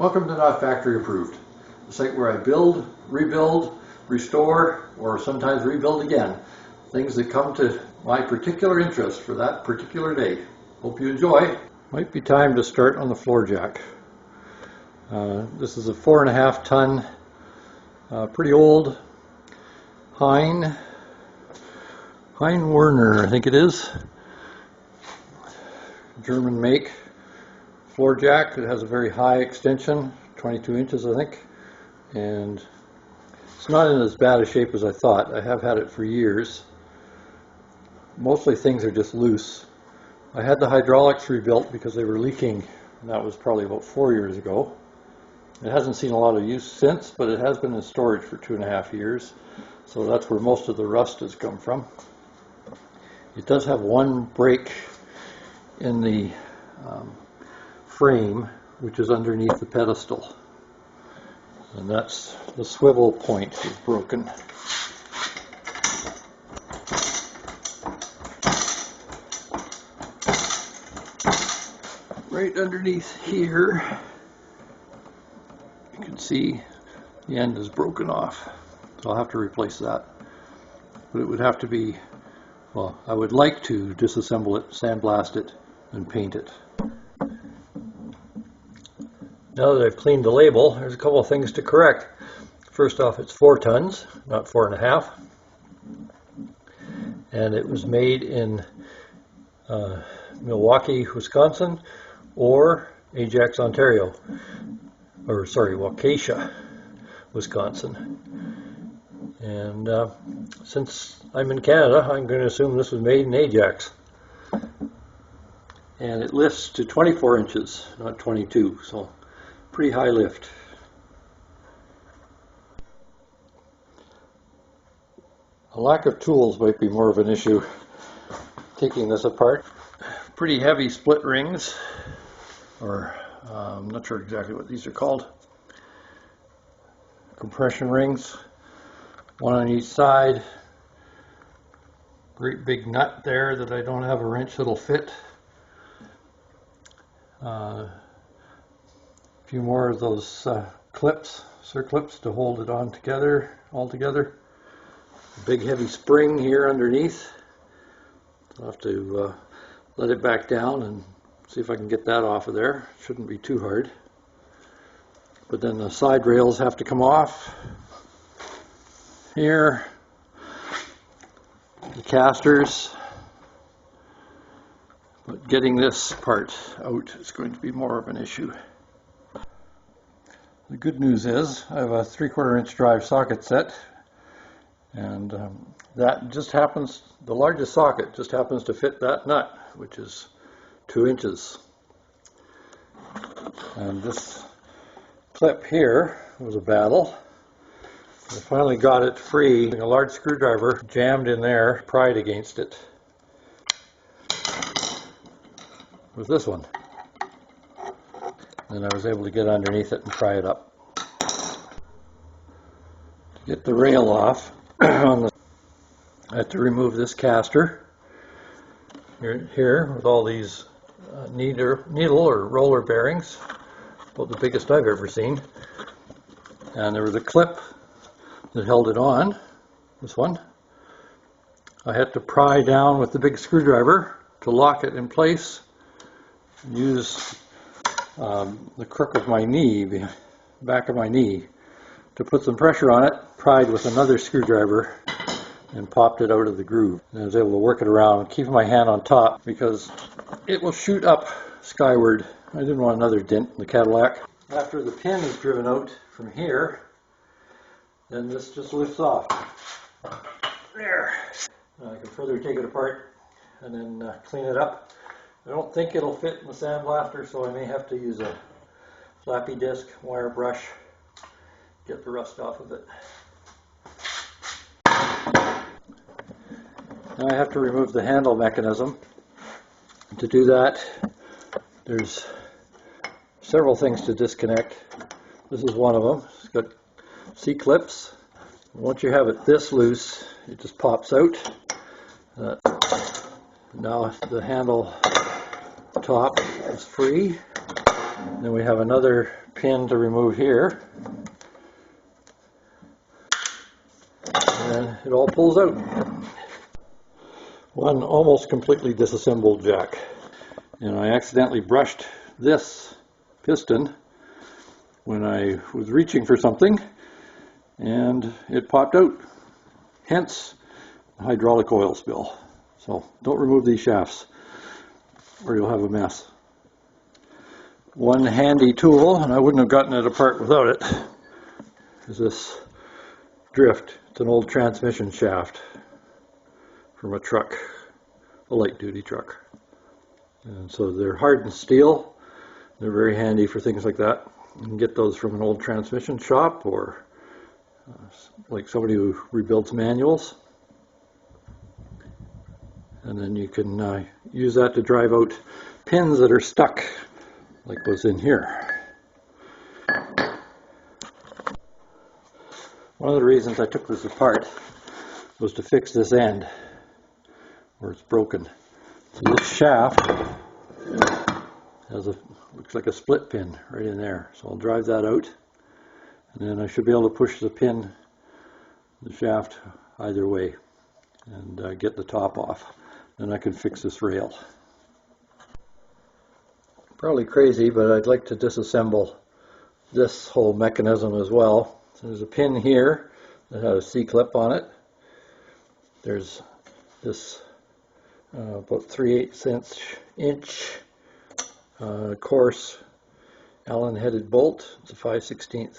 Welcome to Not Factory Approved, the site where I build, rebuild, restore, or sometimes rebuild again. Things that come to my particular interest for that particular day. Hope you enjoy. Might be time to start on the floor jack. This is a 4.5 ton, pretty old Hein Werner, I think it is. German make floor jack. It has a very high extension, 22 inches I think, and it's not in as bad a shape as I thought. I have had it for years. Mostly things are just loose. I had the hydraulics rebuilt because they were leaking, and that was probably about 4 years ago. It hasn't seen a lot of use since, but it has been in storage for 2.5 years, so that's where most of the rust has come from. It does have one break in the frame, which is underneath the pedestal, and that's the swivel point is broken. Right underneath here, you can see the end is broken off, so I'll have to replace that. But it would have to be, well, I would like to disassemble it, sandblast it, and paint it. Now that I've cleaned the label, there's a couple of things to correct. First off, it's 4 tons, not 4.5. And it was made in Milwaukee, Wisconsin, or Ajax, Ontario. Or sorry, Waukesha, Wisconsin. And since I'm in Canada, I'm going to assume this was made in Ajax. And it lifts to 24 inches, not 22, so pretty high lift. A lack of tools might be more of an issue taking this apart. Pretty heavy split rings, or I'm not sure exactly what these are called. Compression rings, one on each side. Great big nut there that I don't have a wrench that'll fit. A few more of those clips, circlips, to hold it on together, all together. A big heavy spring here underneath. I'll have to let it back down and see if I can get that off of there. Shouldn't be too hard. But then the side rails have to come off. Here, the casters. But getting this part out is going to be more of an issue. The good news is I have a 3/4 inch drive socket set, and that just happens, the largest socket just happens to fit that nut, which is 2 inches. And this clip here was a battle. I finally got it free. A large screwdriver jammed in there, pried against it with this one. And I was able to get underneath it and pry it up. To get the rail off, I had to remove this caster here with all these needle or roller bearings, about the biggest I've ever seen. And there was a clip that held it on, this one. I had to pry down with the big screwdriver to lock it in place. Use the crook of my knee, back of my knee, to put some pressure on it, pried with another screwdriver, and popped it out of the groove. And I was able to work it around, keeping my hand on top because it will shoot up skyward. I didn't want another dent in the Cadillac. After the pin is driven out from here, then this just lifts off. There. Now I can further take it apart and then clean it up. I don't think it'll fit in the sandblaster, so I may have to use a flappy disc wire brush, get the rust off of it. Now I have to remove the handle mechanism. To do that, there's several things to disconnect. This is one of them. It's got C-clips. Once you have it this loose, it just pops out. Now the handle top is free. Then we have another pin to remove here, and then it all pulls out. One almost completely disassembled jack, and I accidentally brushed this piston when I was reaching for something, and it popped out, hence the hydraulic oil spill. So don't remove these shafts or you'll have a mess. One handy tool, and I wouldn't have gotten it apart without it, is this drift. It's an old transmission shaft from a truck, a light duty truck. And so they're hardened steel. They're very handy for things like that. You can get those from an old transmission shop or like somebody who rebuilds manuals. And then you can use that to drive out pins that are stuck, like was in here. One of the reasons I took this apart was to fix this end where it's broken. So this shaft has looks like a split pin right in there. So I'll drive that out, and then I should be able to push the shaft either way and get the top off. Then I can fix this rail. Probably crazy, but I'd like to disassemble this whole mechanism as well. So there's a pin here that has a C-clip on it. There's this about 3/8 inch coarse Allen headed bolt. It's a 5/16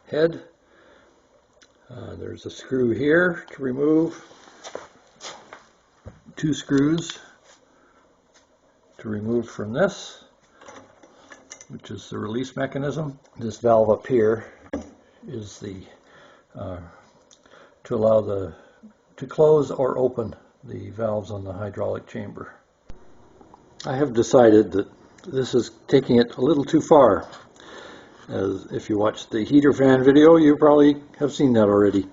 head. There's a screw here to remove. 2 screws to remove from this, which is the release mechanism. This valve up here is the to allow to close or open the valves on the hydraulic chamber. I have decided that this is taking it a little too far. As if you watched the heater fan video, you probably have seen that already.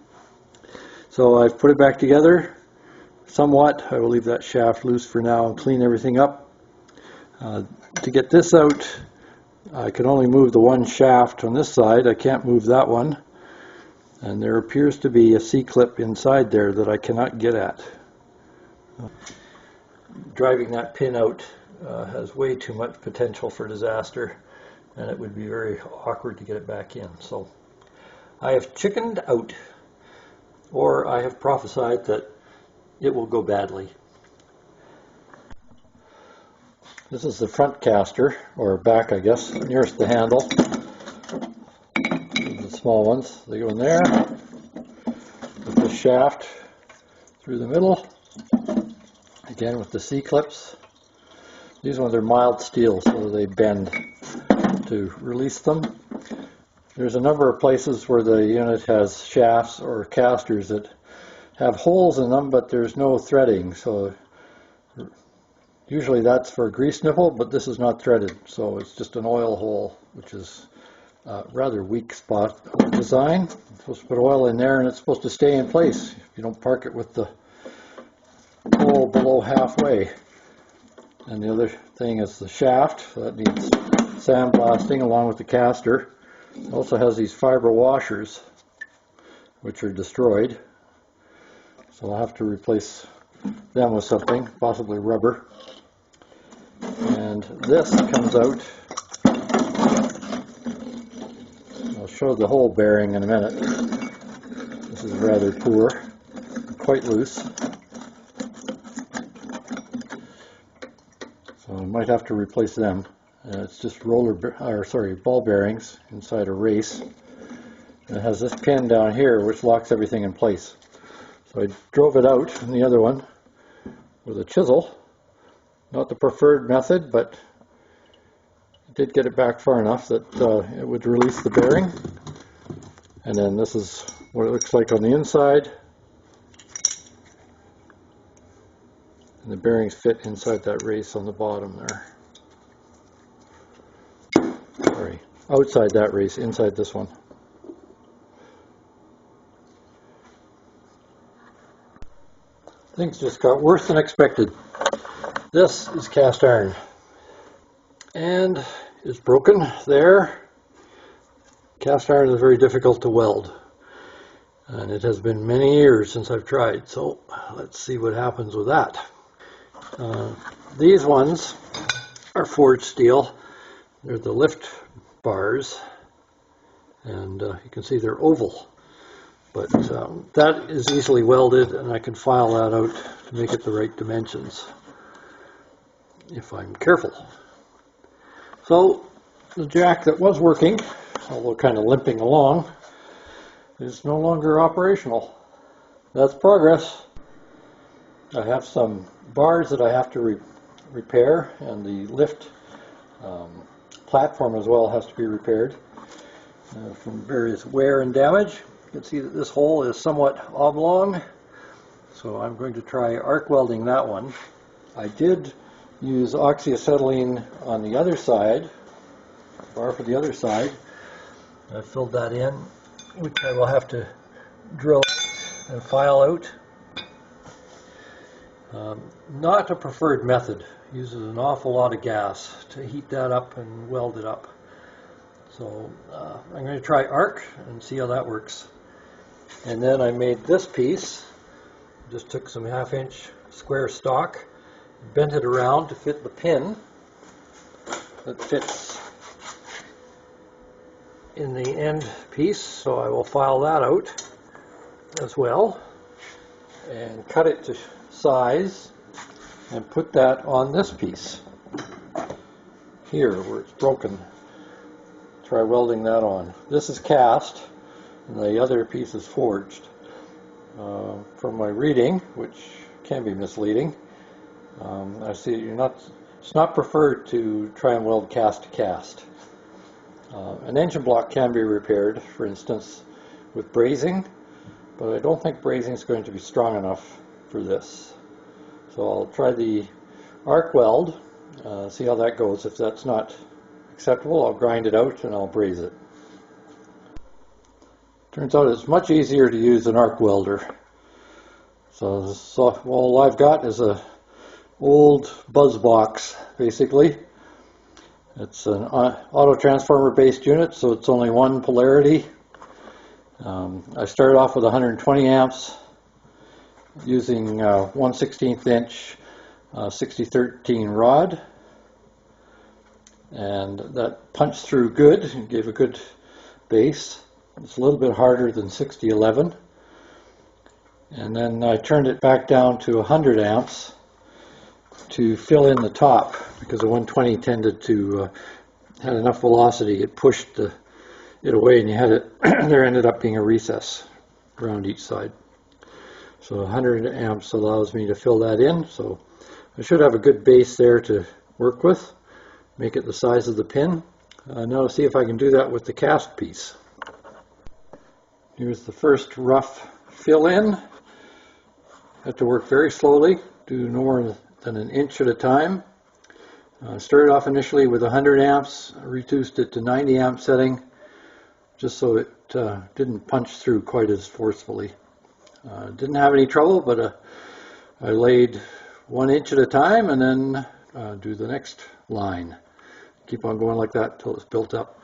So I've put it back together somewhat. I will leave that shaft loose for now and clean everything up. To get this out, I can only move the one shaft on this side. I can't move that one. And there appears to be a C-clip inside there that I cannot get at. Driving that pin out has way too much potential for disaster, and it would be very awkward to get it back in. So I have chickened out, or I have prophesied that it will go badly. This is the front caster, or back I guess, nearest the handle. The small ones, they go in there, with the shaft through the middle, again with the C-clips. These ones are mild steel, so they bend to release them. There's a number of places where the unit has shafts or casters that have holes in them, but there's no threading. So usually that's for a grease nipple, but this is not threaded, so it's just an oil hole, which is a rather weak spot of the design. You're supposed to put oil in there, and it's supposed to stay in place. If you don't park it with the hole below halfway. And the other thing is the shaft. That needs sandblasting along with the caster. It also has these fiber washers, which are destroyed. So I'll have to replace them with something, possibly rubber. And this comes out. I'll show the whole bearing in a minute. This is rather poor, quite loose. So I might have to replace them. It's just ball bearings inside a race. And it has this pin down here which locks everything in place. So I drove it out in the other one with a chisel. Not the preferred method, but I did get it back far enough that it would release the bearing. And then this is what it looks like on the inside. And the bearings fit inside that race on the bottom there. Sorry, outside that race, inside this one. Things just got worse than expected. This is cast iron and is broken there. Cast iron is very difficult to weld, and it has been many years since I've tried, so let's see what happens with that. These ones are forged steel. They're the lift bars, and you can see they're oval, but that is easily welded, and I can file that out to make it the right dimensions if I'm careful. So the jack that was working, although kind of limping along, is no longer operational. That's progress. I have some bars that I have to repair, and the lift platform as well has to be repaired from various wear and damage. You can see that this hole is somewhat oblong, so I'm going to try arc welding that one. I did use oxyacetylene on the other side, bar for the other side. I filled that in, which I will have to drill and file out. Not a preferred method. Uses an awful lot of gas to heat that up and weld it up. So I'm going to try arc and see how that works. And then I made this piece. Just took some 1/2-inch square stock, bent it around to fit the pin that fits in the end piece, so I will file that out as well and cut it to size and put that on this piece here where it's broken. Try welding that on. This is cast and the other piece is forged. From my reading, which can be misleading, I see it's not preferred to try and weld cast to cast. An engine block can be repaired, for instance, with brazing, but I don't think brazing is going to be strong enough for this. So I'll try the arc weld, see how that goes. If that's not acceptable, I'll grind it out and I'll braze it. Turns out it's much easier to use an arc welder. So all I've got is a old buzz box, basically. It's an auto transformer based unit, so it's only one polarity. I started off with 120 amps using 1/16 inch 6013 rod, and that punched through good and gave a good base. It's a little bit harder than 6011, and then I turned it back down to 100 amps to fill in the top, because the 120 tended to had enough velocity, it pushed it away, and you had it there ended up being a recess around each side. So 100 amps allows me to fill that in, so I should have a good base there to work with, make it the size of the pin. Now to see if I can do that with the cast piece. Here's the first rough fill in. Have to work very slowly, do no more than an inch at a time. Started off initially with 100 amps, reduced it to 90 amp setting, just so it didn't punch through quite as forcefully. Didn't have any trouble, but I laid 1 inch at a time and then do the next line. Keep on going like that till it's built up.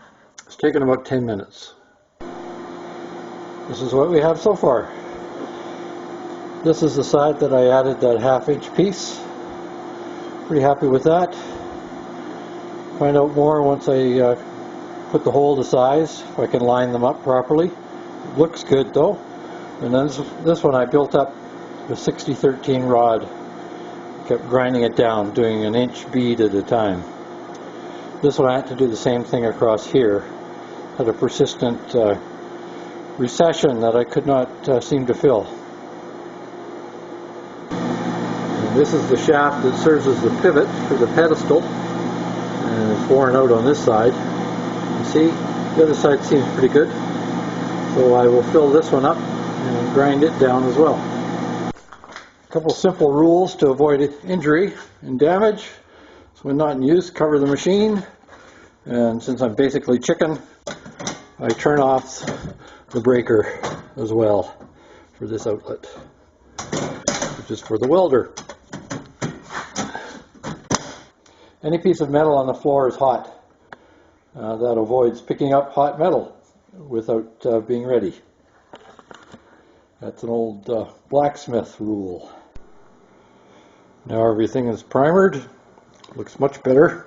It's taken about 10 minutes. This is what we have so far. This is the side that I added that 1/2-inch piece. Pretty happy with that. Find out more once I put the hole to size, if I can line them up properly. It looks good though. And then this one I built up with 6013 rod. Kept grinding it down, doing an inch bead at a time. This one I had to do the same thing across here. Had a persistent recession that I could not seem to fill. And this is the shaft that serves as the pivot for the pedestal, and it's worn out on this side. You see, the other side seems pretty good, so I will fill this one up and grind it down as well. A couple simple rules to avoid injury and damage. So when not in use, cover the machine, and since I'm basically chicken, I turn off the breaker as well for this outlet, which is for the welder. Any piece of metal on the floor is hot. That avoids picking up hot metal without being ready. That's an old blacksmith rule. Now everything is primered, looks much better.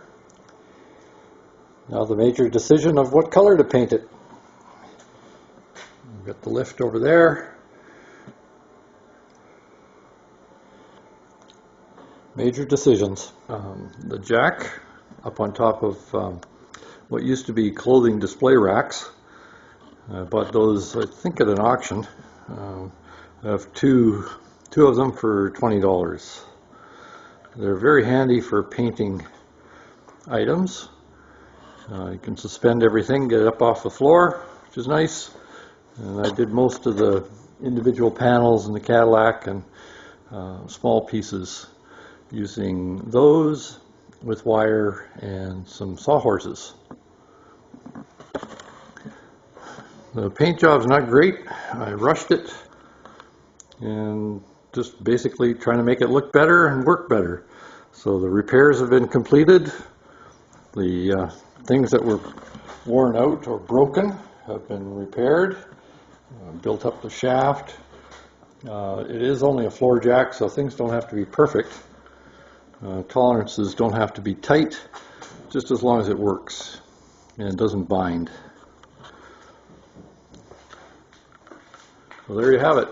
Now the major decision of what color to paint it. We've got the lift over there. Major decisions. The jack up on top of what used to be clothing display racks. I bought those, I think, at an auction. I have two of them for $20. They're very handy for painting items. You can suspend everything, get it up off the floor, which is nice. And I did most of the individual panels in the Cadillac and small pieces using those with wire and some sawhorses. The paint job's not great. I rushed it and just basically trying to make it look better and work better. So the repairs have been completed. The things that were worn out or broken have been repaired. Built up the shaft. It is only a floor jack, so things don't have to be perfect. Tolerances don't have to be tight, just as long as it works and it doesn't bind. Well, there you have it.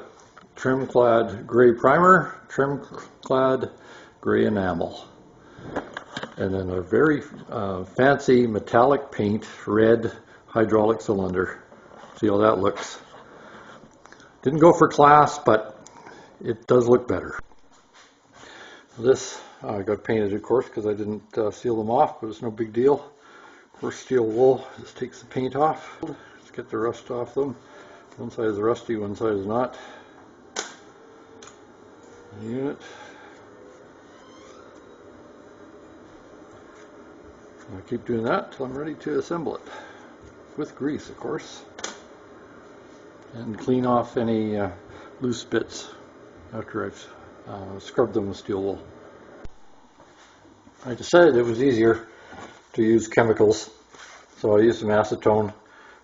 Trim clad gray primer, trim clad gray enamel. And then a very fancy metallic paint, red hydraulic cylinder. See how that looks. Didn't go for class, but it does look better. This got painted, of course, because I didn't seal them off, but it's no big deal. Of course, steel wool just takes the paint off. Let's get the rust off them. One side is rusty, one side is not. Unit. I'll keep doing that until I'm ready to assemble it. With grease, of course. And clean off any loose bits after I've scrubbed them with steel wool. I decided it was easier to use chemicals, so I used some acetone,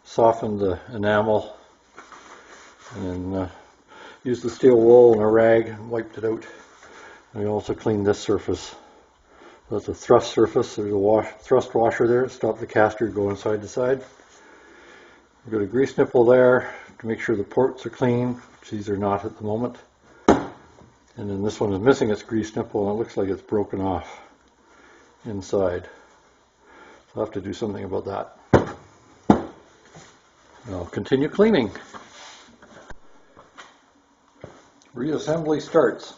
softened the enamel, and then used the steel wool and a rag and wiped it out. And I also cleaned this surface. That's a thrust surface. There's a thrust washer there to stop the caster going side to side. I've got a grease nipple there to make sure the ports are clean, which these are not at the moment. And then this one is missing its grease nipple and it looks like it's broken off inside. So I'll have to do something about that. I'll continue cleaning. Reassembly starts.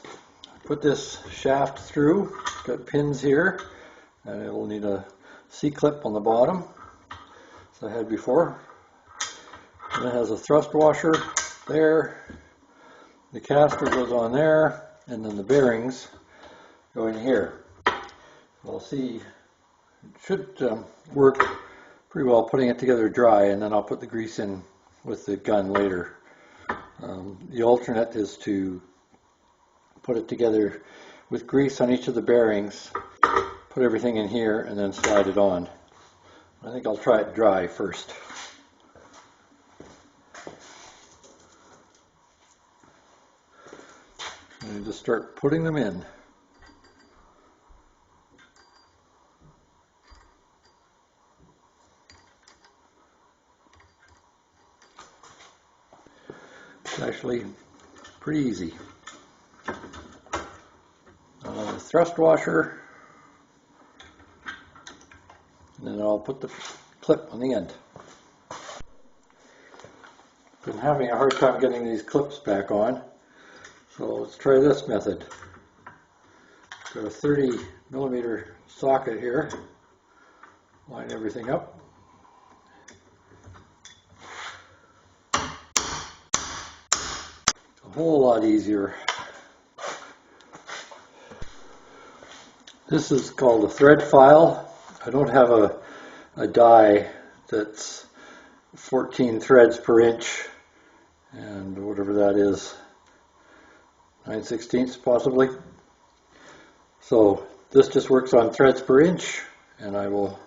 Put this shaft through. It's got pins here, and it'll need a C-clip on the bottom, as I had before. And it has a thrust washer there. The caster goes on there, and then the bearings go in here. We'll see. It should work pretty well putting it together dry, and then I'll put the grease in with the gun later. The alternate is to put it together with grease on each of the bearings, put everything in here, and then slide it on. I think I'll try it dry first. And just start putting them in. It's actually pretty easy. The thrust washer, and then I'll put the clip on the end. Been having a hard time getting these clips back on, so let's try this method. Got a 30mm socket here. Line everything up. A whole lot easier. This is called a thread file. I don't have a die that's 14 threads per inch and whatever that is, 9/16 possibly. So this just works on threads per inch, and I will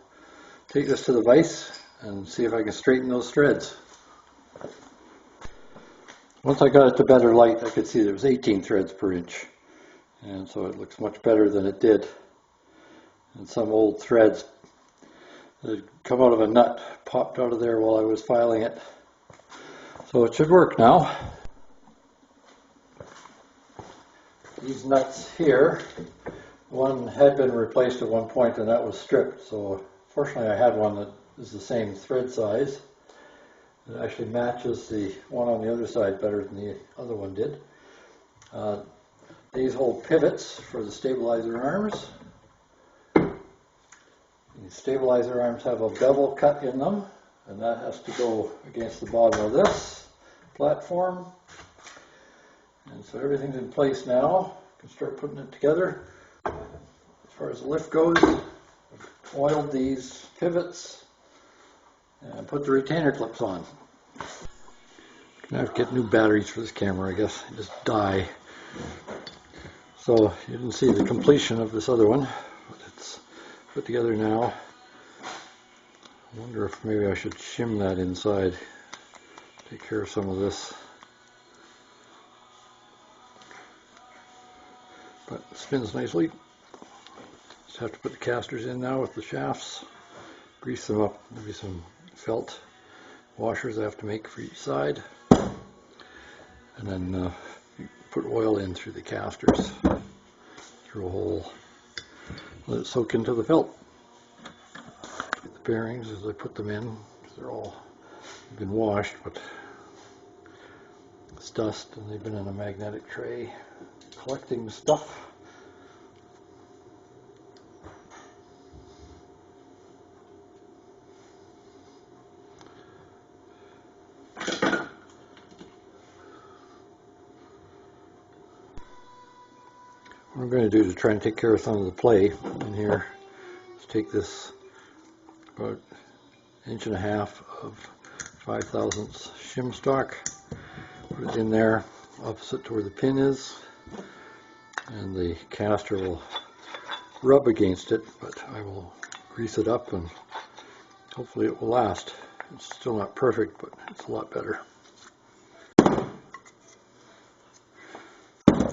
take this to the vise and see if I can straighten those threads. Once I got it to better light, I could see there was 18 threads per inch, and so it looks much better than it did. And some old threads that had come out of a nut popped out of there while I was filing it. So it should work now. These nuts here, one had been replaced at one point and that was stripped, so fortunately I had one that is the same thread size. It actually matches the one on the other side better than the other one did. These hold pivots for the stabilizer arms. These stabilizer arms have a bevel cut in them, and that has to go against the bottom of this platform. And so everything's in place now. You can start putting it together. As far as the lift goes, I've oiled these pivots and put the retainer clips on. I have to get new batteries for this camera, I guess. They just die. So you didn't see the completion of this other one, but it's put together now. I wonder if maybe I should shim that inside, take care of some of this. But it spins nicely. Just have to put the casters in now with the shafts, grease them up, maybe some felt washers I have to make for each side, and then put oil in through the casters, through a hole, let it soak into the felt. The bearings as I put them in, they're all been washed, but it's dust and they've been in a magnetic tray collecting stuff. What I'm going to do to try and take care of some of the play in here is take this about 1.5 inches of 5/1000 shim stock, put it in there opposite to where the pin is, and the caster will rub against it, but I will grease it up and hopefully it will last. It's still not perfect, but it's a lot better.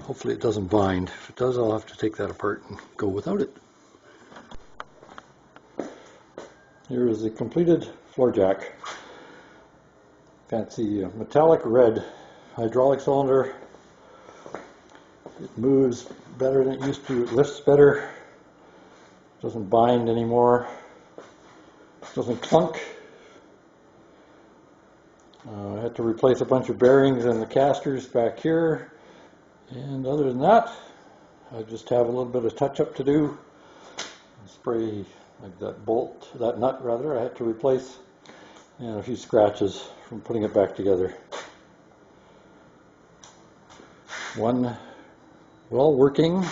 Hopefully it doesn't bind. If it does, I'll have to take that apart and go without it. Here is the completed floor jack. Fancy metallic red hydraulic cylinder. It moves better than it used to. It lifts better. Doesn't bind anymore. Doesn't clunk. I had to replace a bunch of bearings and the casters back here. And other than that, I just have a little bit of touch-up to do. Spray like that bolt, that nut rather, I had to replace, and a few scratches from putting it back together. One well-working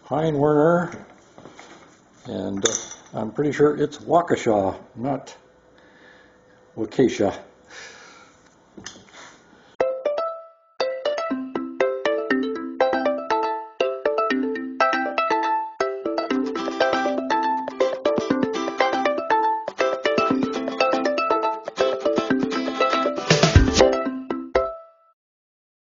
Hein Werner, and I'm pretty sure it's Waukesha, not Waukesha.